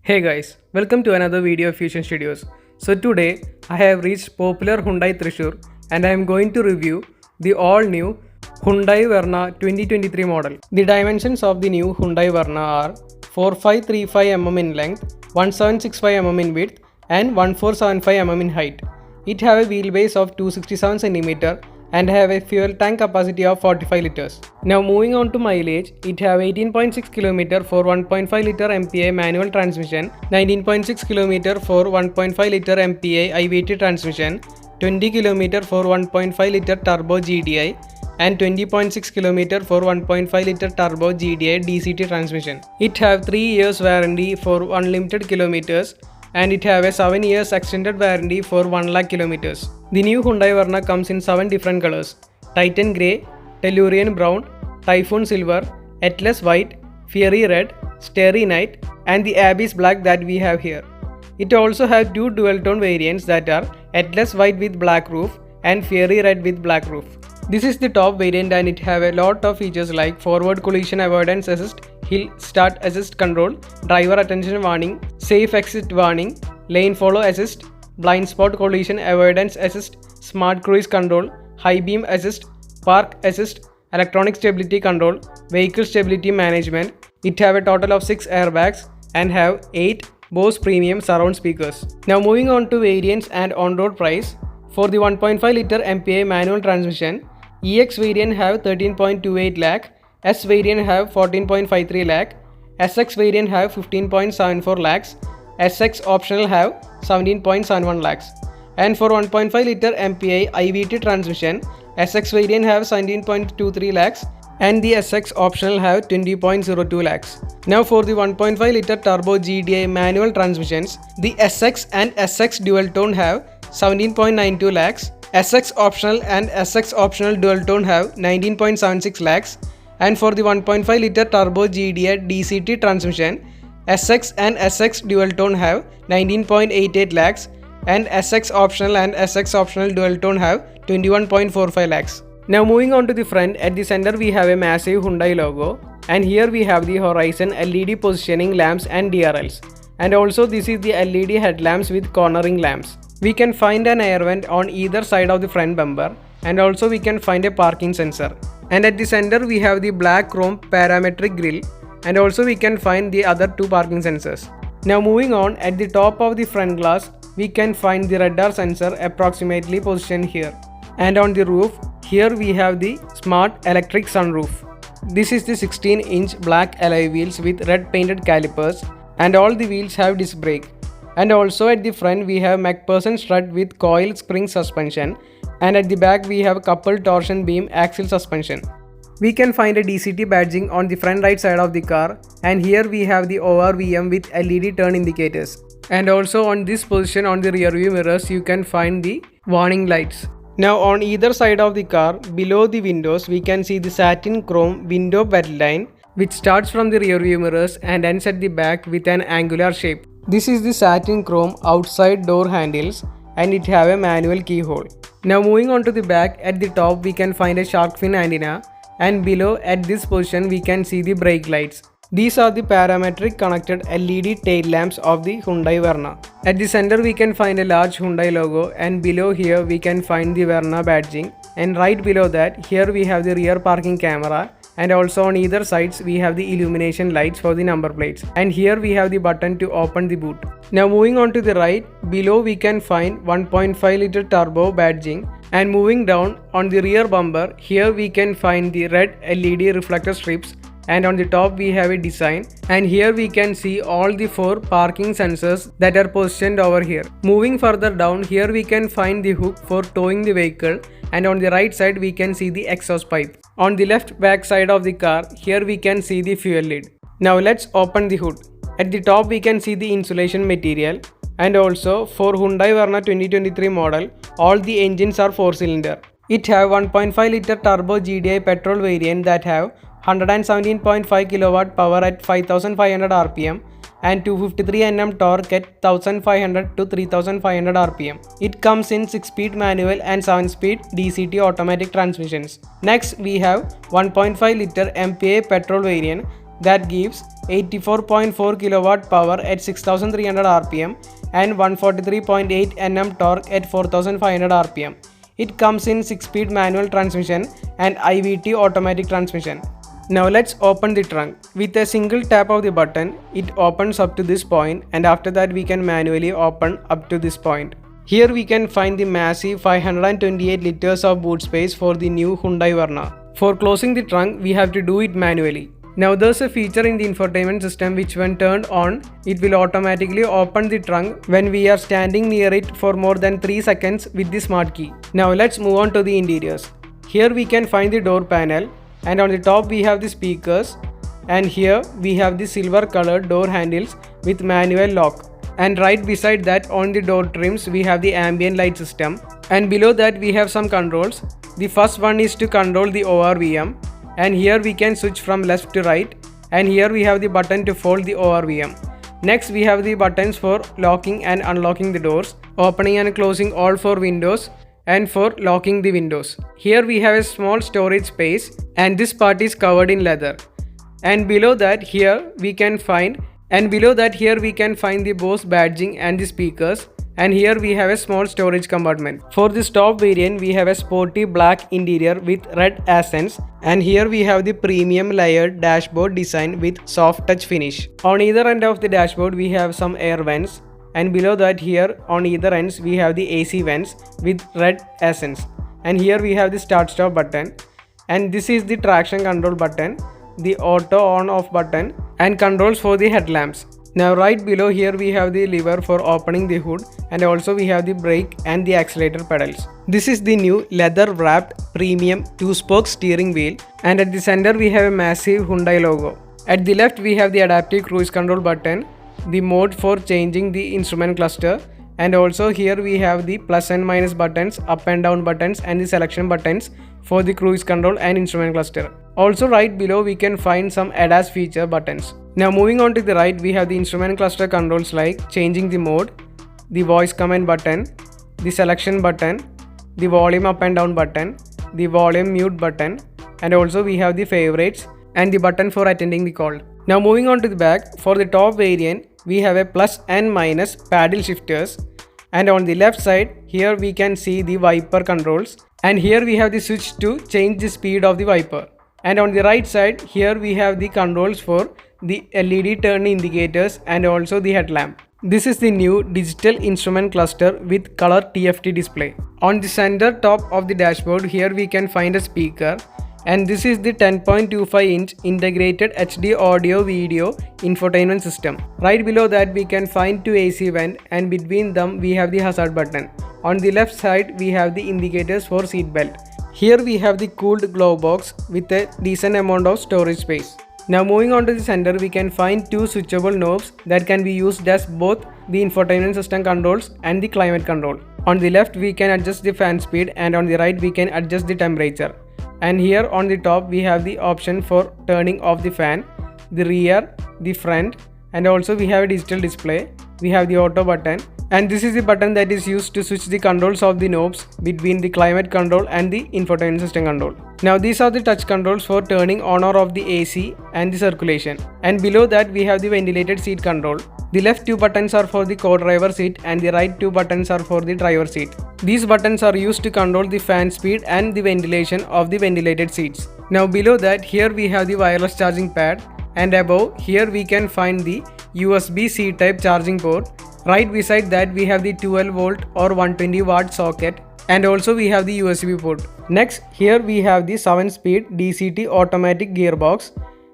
Hey guys, welcome to another video of Fusion Studios. So today I have reached popular Hyundai Thrissur and I am going to review the all new Hyundai Verna 2023 model. The dimensions of the new Hyundai Verna are 4535 mm in length, 1765 mm in width and 1475 mm in height. It have a wheelbase of 267 cm and have a fuel tank capacity of 45 liters. Now moving on to mileage, it have 18.6 km for 1.5 liter MPI manual transmission, 19.6 km for 1.5 liter MPI IVT transmission, 20 km for 1.5 liter turbo GDI and 20.6 km for 1.5 liter turbo GDI DCT transmission. It have 3 years warranty for unlimited kilometers and it have a 7 years extended warranty for 1 lakh kilometers. The new Hyundai Verna comes in 7 different colors: Titan Grey, Tellurian Brown, Typhoon Silver, Atlas White, Fiery Red, Starry Night and the Abyss Black that we have here. It also has 2 dual-tone variants that are Atlas White with black roof and Fiery Red with black roof. This is the top variant and it have a lot of features like forward collision avoidance assist, hill start assist control, driver attention warning, safe exit warning, lane follow assist, blind spot collision avoidance assist, smart cruise control, high beam assist, park assist, electronic stability control, vehicle stability management. It have a total of 6 airbags and have 8 Bose premium surround speakers. Now moving on to variants and on-road price. For the 1.5 liter MPI manual transmission, EX variant have 13.28 lakh, S variant have 14.53 lakh, SX variant have 15.74 lakhs, SX optional have 17.71 lakhs. And for 1.5 liter MPI IVT transmission, SX variant have 17.23 lakhs and the SX optional have 20.02 lakhs. Now for the 1.5 liter turbo GDI manual transmissions, the SX and SX dual tone have 17.92 lakhs, SX optional and SX optional dual tone have 19.76 lakhs, and for the 1.5 liter turbo GDI DCT transmission, SX and SX dual tone have 19.88 lakhs and SX optional and SX optional dual tone have 21.45 lakhs. Now moving on to the front, at the center we have a massive Hyundai logo and here we have the horizon LED positioning lamps and DRLs, and also this is the LED headlamps with cornering lamps. We can find an air vent on either side of the front bumper and also we can find a parking sensor. And at the center we have the black chrome parametric grille and also we can find the other 2 parking sensors. Now moving on, at the top of the front glass we can find the radar sensor approximately positioned here. And on the roof, here we have the smart electric sunroof. This is the 16-inch black alloy wheels with red painted calipers and all the wheels have disc brake. And also at the front we have MacPherson strut with coil spring suspension and at the back we have coupled torsion beam axle suspension. We can find a DCT badging on the front right side of the car and here we have the ORVM with LED turn indicators. And also on this position on the rear view mirrors you can find the warning lights. Now on either side of the car, below the windows we can see the satin chrome window bed line which starts from the rear view mirrors and ends at the back with an angular shape. This is the satin chrome outside door handles and it have a manual keyhole. Now moving on to the back, at the top we can find a shark fin antenna and below at this position we can see the brake lights. These are the parametric connected LED tail lamps of the Hyundai Verna. At the center we can find a large Hyundai logo and below here we can find the Verna badging, and right below that here we have the rear parking camera and also on either sides we have the illumination lights for the number plates, and here we have the button to open the boot. Now moving on to the right, below we can find 1.5 liter turbo badging, and moving down on the rear bumper here we can find the red LED reflector strips, and on the top we have a design, and here we can see all the 4 parking sensors that are positioned over here. Moving further down, here we can find the hook for towing the vehicle, and on the right side we can see the exhaust pipe. On the left back side of the car, here we can see the fuel lid. Now let's open the hood. At the top we can see the insulation material, and also for Hyundai Verna 2023 model, all the engines are 4-cylinder. It have 1.5 liter turbo GDI petrol variant that have 117.5 kilowatt power at 5500 rpm and 253 Nm torque at 1500 to 3500 rpm. It comes in 6-speed manual and 7-speed DCT automatic transmissions. Next we have 1.5 liter MPI petrol variant that gives 84.4 kilowatt power at 6300 rpm and 143.8 Nm torque at 4500 rpm. It comes in 6-speed manual transmission and IVT automatic transmission. Now let's open the trunk. With a single tap of the button, it opens up to this point, and after that we can manually open up to this point. Here we can find the massive 528 liters of boot space for the new Hyundai Verna. For closing the trunk, we have to do it manually. Now there's a feature in the infotainment system which when turned on, it will automatically open the trunk when we are standing near it for more than 3 seconds with the smart key. Now let's move on to the interiors. Here we can find the door panel, and on the top we have the speakers, and here we have the silver colored door handles with manual lock. And right beside that on the door trims we have the ambient light system, and below that we have some controls. The first one is to control the ORVM, and here we can switch from left to right, and here we have the button to fold the ORVM. Next we have the buttons for locking and unlocking the doors, opening and closing all 4 windows, and for locking the windows. Here we have a small storage space, and this part is covered in leather. And below that here we can find the Bose badging and the speakers, and here we have a small storage compartment. For this top variant we have a sporty black interior with red accents, and here we have the premium layered dashboard design with soft touch finish. On either end of the dashboard we have some air vents, and below that here on either ends we have the AC vents with red accents. And here we have the start stop button, and this is the traction control button, the auto on off button, and controls for the headlamps. Now right below here we have the lever for opening the hood, and also we have the brake and the accelerator pedals. This is the new leather wrapped premium 2-spoke steering wheel, and at the center we have a massive Hyundai logo. At the left we have the adaptive cruise control button, the mode for changing the instrument cluster, and also here we have the plus and minus buttons, up and down buttons, and the selection buttons for the cruise control and instrument cluster. Also right below we can find some ADAS feature buttons. Now moving on to the right we have the instrument cluster controls like changing the mode, the voice command button, the selection button, the volume up and down button, the volume mute button, and also we have the favorites and the button for attending the call. Now moving on to the back, for the top variant we have a plus and minus paddle shifters, and on the left side here we can see the wiper controls, and here we have the switch to change the speed of the wiper. And on the right side here we have the controls for the LED turn indicators and also the headlamp. This is the new digital instrument cluster with color TFT display. On the center top of the dashboard here we can find a speaker, and this is the 10.25-inch integrated HD audio video infotainment system. Right below that we can find 2 AC vents, and between them we have the hazard button. On the left side we have the indicators for seat belt. Here we have the cooled glove box with a decent amount of storage space. Now moving on to the center we can find 2 switchable knobs that can be used as both the infotainment system controls and the climate control. On the left we can adjust the fan speed, and on the right we can adjust the temperature. And here on the top we have the option for turning off the fan, the rear, the front, and also we have a digital display. We have the auto button, and this is the button that is used to switch the controls of the knobs between the climate control and the infotainment system control. Now these are the touch controls for turning on or off the AC and the circulation, and below that we have the ventilated seat control. The left 2 buttons are for the co-driver seat, and the right 2 buttons are for the driver seat. These buttons are used to control the fan speed and the ventilation of the ventilated seats. Now below that here we have the wireless charging pad, and above here we can find the USB-C type charging port. Right beside that we have the 12 volt or 120 watt socket, and also we have the USB port. Next here we have the 7-speed DCT automatic gearbox,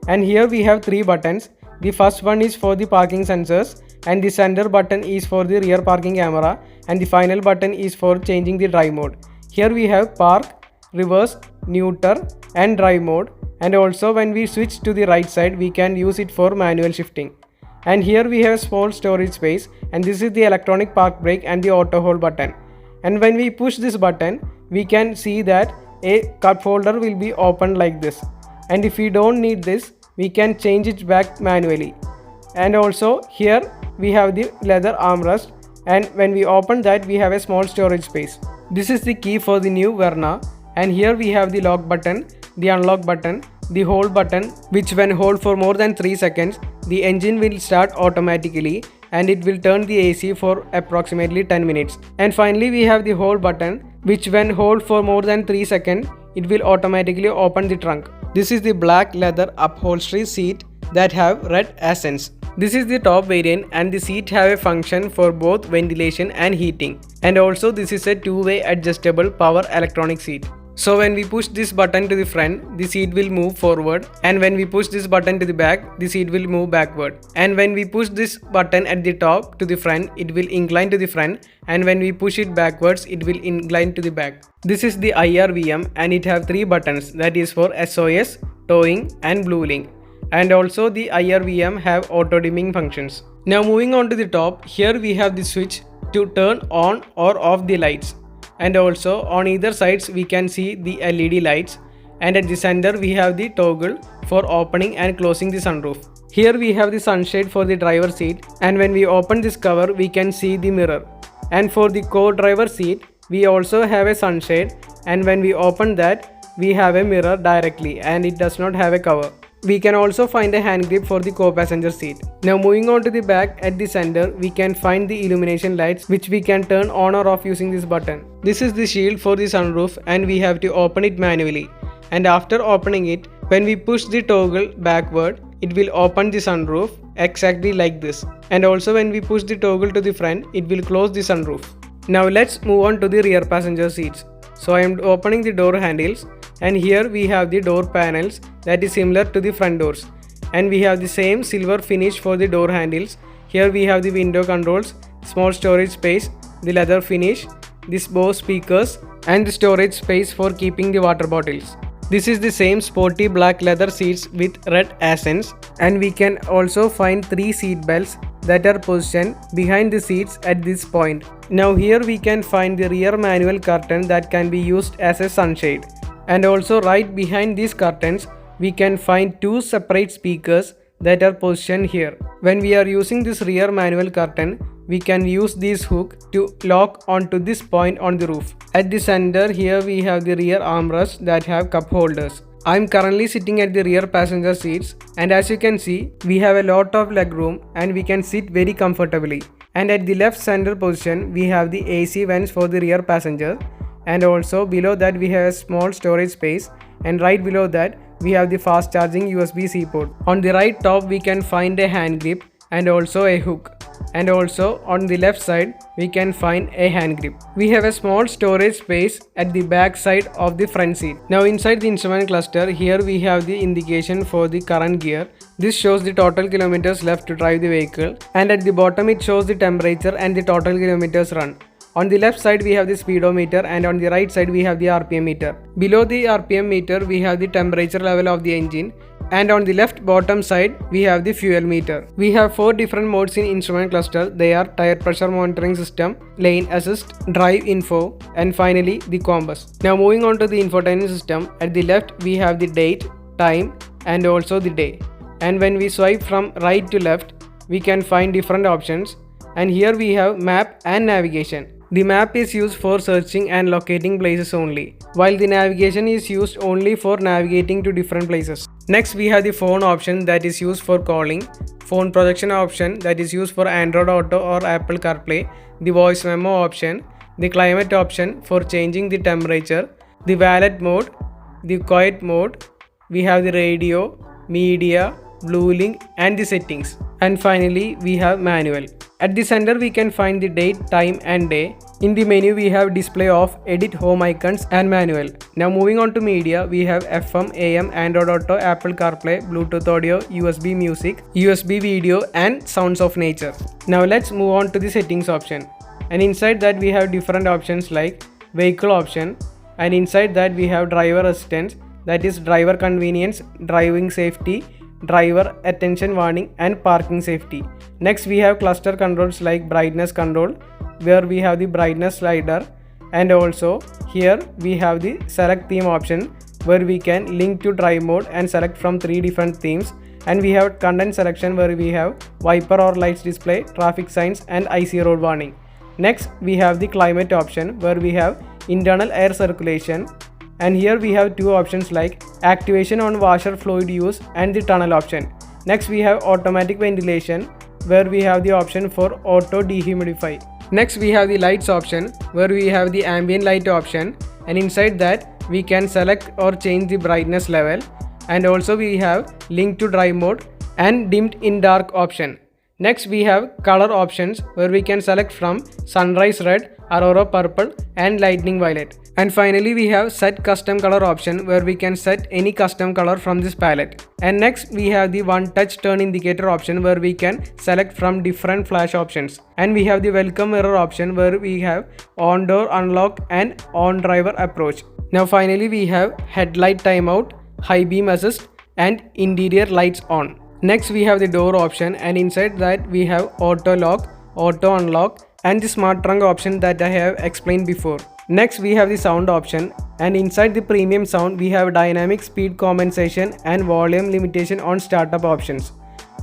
and here we have 3 buttons. The first one is for the parking sensors, and the center button is for the rear parking camera, and the final button is for changing the drive mode. Here we have park, reverse, neuter, and drive mode, and also when we switch to the right side we can use it for manual shifting. And here we have small storage space, and this is the electronic park brake and the auto hold button. And when we push this button we can see that a cup holder will be opened like this, and if we don't need this we can change it back manually. And also here we have the leather armrest, and when we open that we have a small storage space. This is the key for the new Verna, and here we have the lock button, the unlock button, the hold button, which when hold for more than 3 seconds, the engine will start automatically and it will turn the AC for approximately 10 minutes. And finally we have the hold button, which when hold for more than 3 seconds, it will automatically open the trunk. This is the black leather upholstery seat that have red accents. This is the top variant and the seat have a function for both ventilation and heating. And also this is a two-way adjustable power electronic seat. So when we push this button to the front, the seat will move forward, and when we push this button to the back, the seat will move backward. And when we push this button at the top to the front, it will incline to the front, and when we push it backwards, it will incline to the back. This is the IRVM and it have 3 buttons, that is for SOS, towing and blue link. And also the IRVM have auto dimming functions. Now moving on to the top, here we have the switch to turn on or off the lights. And also on either sides we can see the LED lights, and at the center we have the toggle for opening and closing the sunroof. Here we have the sunshade for the driver seat, and when we open this cover we can see the mirror. And for the co-driver seat we also have a sunshade, and when we open that we have a mirror directly and it does not have a cover. We can also find a hand grip for the co-passenger seat. Now moving on to the back, at the center we can find the illumination lights, which we can turn on or off using this button. This is the shield for the sunroof and we have to open it manually. And after opening it, when we push the toggle backward, it will open the sunroof exactly like this. And also when we push the toggle to the front, it will close the sunroof. Now let's move on to the rear passenger seats. So I am opening the door handles, and here we have the door panels that is similar to the front doors, and we have the same silver finish for the door handles. Here we have the window controls, small storage space, the leather finish, this Bose speakers, and the storage space for keeping the water bottles. This is the same sporty black leather seats with red accents, and we can also find 3 seat belts that are positioned behind the seats at this point. Now here we can find the rear manual curtain that can be used as a sunshade. And also right behind these curtains we can find 2 separate speakers that are positioned here. When we are using this rear manual curtain, we can use this hook to lock onto this point on the roof. At the center here we have the rear armrests that have cup holders. I am currently sitting at the rear passenger seats, and as you can see we have a lot of leg room and we can sit very comfortably. And at the left center position we have the AC vents for the rear passenger, and also below that we have a small storage space, and right below that we have the fast charging USB-C port. On the right top we can find a hand grip and also a hook, and also on the left side we can find a hand grip. We have a small storage space at the back side of the front seat. Now inside the instrument cluster, here we have the indication for the current gear. This shows the total kilometers left to drive the vehicle, and at the bottom it shows the temperature and the total kilometers run. On the left side we have the speedometer, and on the right side we have the RPM meter. Below the RPM meter we have the temperature level of the engine, and on the left bottom side we have the fuel meter. We have 4 different modes in instrument cluster. They are tire pressure monitoring system, lane assist, drive info, and finally the compass. Now moving on to the infotainment system, at the left we have the date, time, and also the day. And when we swipe from right to left we can find different options, and here we have map and navigation. The map is used for searching and locating places only, while the navigation is used only for navigating to different places. Next we have the phone option that is used for calling, phone projection option that is used for Android Auto or Apple CarPlay, the voice memo option, the climate option for changing the temperature, the valet mode, the quiet mode, we have the radio, media, blue link, and the settings. And finally we have manual. At the center we can find the date, time, and day. In the menu we have display of edit home icons and manual. Now moving on to media, we have FM, AM, Android Auto, Apple CarPlay, Bluetooth audio, USB music, USB video, and sounds of nature. Now let's move on to the settings option. And inside that we have different options like vehicle option, and inside that we have driver assistance, that is driver convenience, driving safety, driver attention warning, and parking safety. Next we have cluster controls like brightness control, where we have the brightness slider, and also here we have the select theme option, where we can link to drive mode and select from 3 different themes. And we have content selection, where we have wiper or lights display, traffic signs, and icy road warning. Next we have the climate option, where we have internal air circulation, And here we have two options like activation on washer fluid use and the tunnel option. Next we have automatic ventilation, where we have the option for auto dehumidify. Next we have the lights option, where we have the ambient light option, and inside that we can select or change the brightness level. And also we have link to drive mode and dimmed in dark option. Next we have color options, where we can select from sunrise red, aurora purple and lightning violet. And finally we have set custom color option, where we can set any custom color from this palette. And next we have the one touch turn indicator option, where we can select from different flash options. And we have the welcome mirror option, where we have on door unlock and on driver approach. Now finally we have headlight timeout, high beam assist and interior lights on. Next we have the door option, and inside that we have auto lock, auto unlock and the smart trunk option that I have explained before. Next we have the sound option, and inside the premium sound we have dynamic speed compensation and volume limitation on startup options.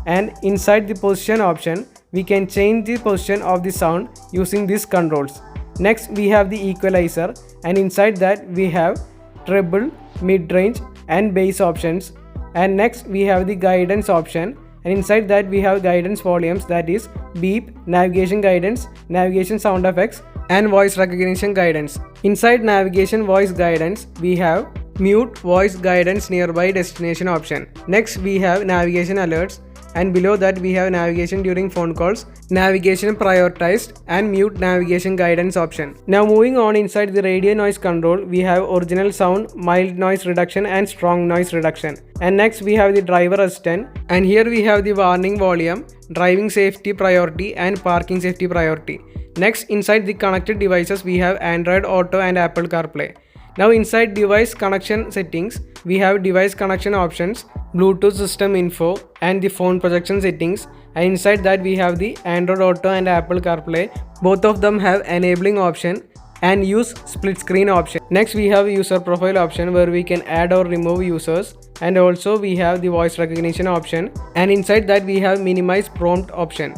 And inside the position option we can change the position of the sound using these controls. Next we have the equalizer, and inside that we have treble, mid-range and bass options. And next we have the guidance option, and inside that we have guidance volumes, that is beep, navigation guidance, navigation sound effects and voice recognition guidance. Inside navigation voice guidance we have mute voice guidance nearby destination option. Next we have navigation alerts, and below that we have navigation during phone calls, navigation prioritized and mute navigation guidance option. Now moving on, inside the radio noise control we have original sound, mild noise reduction and strong noise reduction. And next we have the driver assistant, and here we have the warning volume, driving safety priority and parking safety priority. Next inside the connected devices we have Android Auto and Apple CarPlay. Now inside device connection settings we have device connection options, Bluetooth system info and the phone projection settings. And inside that we have the Android Auto and Apple CarPlay. Both of them have enabling option and use split screen option. Next we have user profile option, where we can add or remove users, and also we have the voice recognition option, and inside that we have minimize prompt option.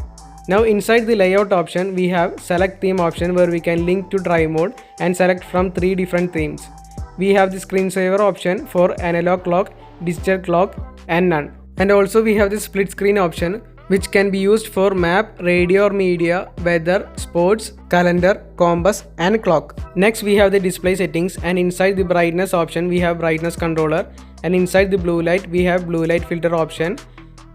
Now inside the layout option we have select theme option, where we can link to drive mode and select from 3 different themes. We have the screensaver option for analog clock, digital clock and none. And also we have the split screen option, which can be used for map, radio or media, weather, sports, calendar, compass and clock. Next we have the display settings, and inside the brightness option we have brightness controller, and inside the blue light we have blue light filter option,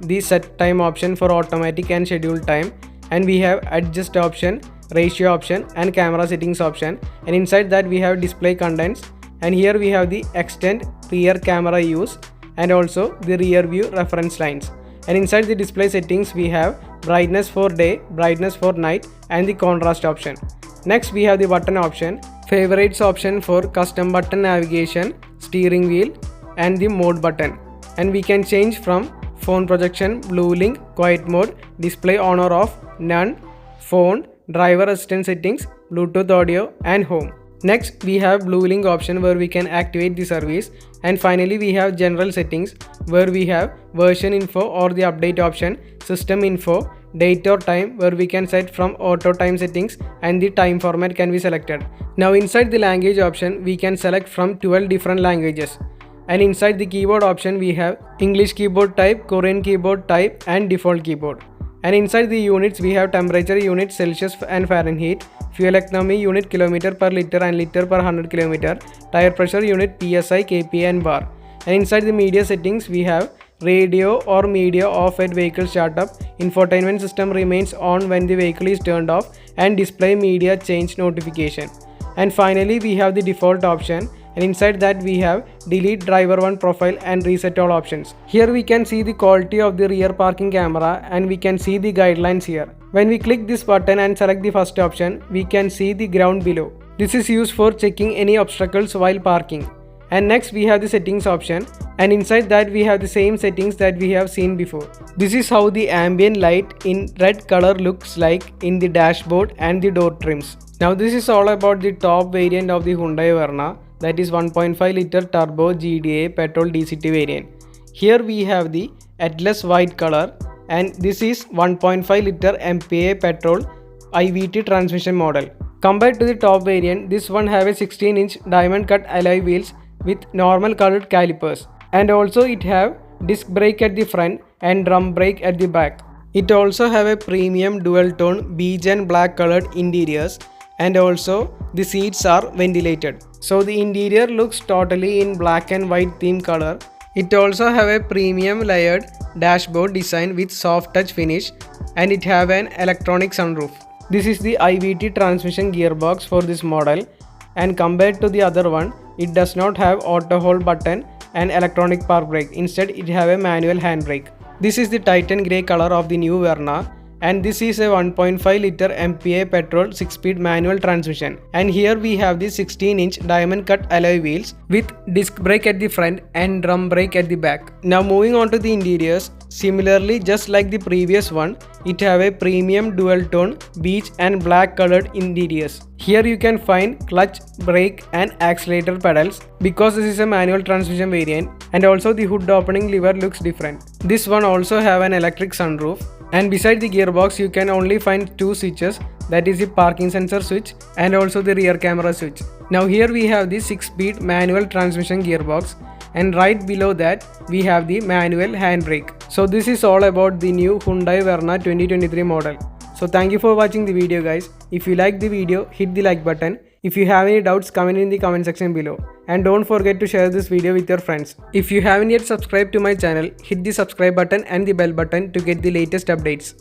the set time option for automatic and scheduled time, and we have adjust option, ratio option and camera settings option. And inside that we have display contents, and here we have the extend rear camera use and also the rear view reference lines. And inside the display settings we have brightness for day, brightness for night and the contrast option. Next we have the button option, favorites option for custom button navigation, steering wheel and the mode button. And we can change from phone projection, blue link, quiet mode, display on or off, none, phone, driver assistant settings, Bluetooth audio and home. Next we have blue link option, where we can activate the service. And finally we have general settings, where we have version info or the update option, system info, date or time, where we can set from auto time settings and the time format can be selected. Now inside the language option we can select from 12 different languages. And inside the keyboard option we have English keyboard type, Korean keyboard type and default keyboard. And inside the units we have temperature unit Celsius and Fahrenheit, fuel economy unit kilometer per liter and liter per 100 km, tire pressure unit PSI, kPa and bar. And inside the media settings we have radio or media off at vehicle startup, infotainment system remains on when the vehicle is turned off, and display media change notification. And finally we have the default option, and inside that we have delete driver 1 profile and reset all options. Here we can see the quality of the rear parking camera, and we can see the guidelines here. When we click this button and select the first option, we can see the ground below. This is used for checking any obstacles while parking. And next we have the settings option, and inside that we have the same settings that we have seen before. This is how the ambient light in red color looks like in the dashboard and the door trims. Now this is all about the top variant of the Hyundai Verna, that is 1.5 liter turbo GDA petrol DCT variant. Here we have the headless white color, and this is 1.5 liter MPa petrol IVT transmission model. Compared to the top variant, this one have a 16-inch diamond cut alloy wheels with normal colored calipers, and also it have disc brake at the front and drum brake at the back. It also have a premium dual tone beige and black colored interiors, and also the seats are ventilated. So the interior looks totally in black and white theme color. It also have a premium layered dashboard design with soft touch finish, and it have an electronic sunroof. This is the IVT transmission gearbox for this model, and compared to the other one, it does not have auto hold button and electronic park brake. Instead, it have a manual handbrake. This is the Titan grey color of the new Verna, and this is a 1.5 liter MPA petrol 6-speed manual transmission. And here we have the 16-inch diamond cut alloy wheels with disc brake at the front and drum brake at the back. Now moving on to the interiors, similarly just like the previous one, it have a premium dual tone beige and black colored interiors. Here you can find clutch, brake and accelerator pedals because this is a manual transmission variant, and also the hood opening lever looks different. This one also have an electric sunroof, and beside the gearbox you can only find two switches, that is the parking sensor switch and also the rear camera switch. Now here we have the 6-speed manual transmission gearbox, and right below that we have the manual handbrake. So this is all about the new Hyundai Verna 2023 model. So thank you for watching the video guys. If you like the video, hit the like button. If you have any doubts, comment in the comment section below. And don't forget to share this video with your friends. If you haven't yet subscribed to my channel, hit the subscribe button and the bell button to get the latest updates.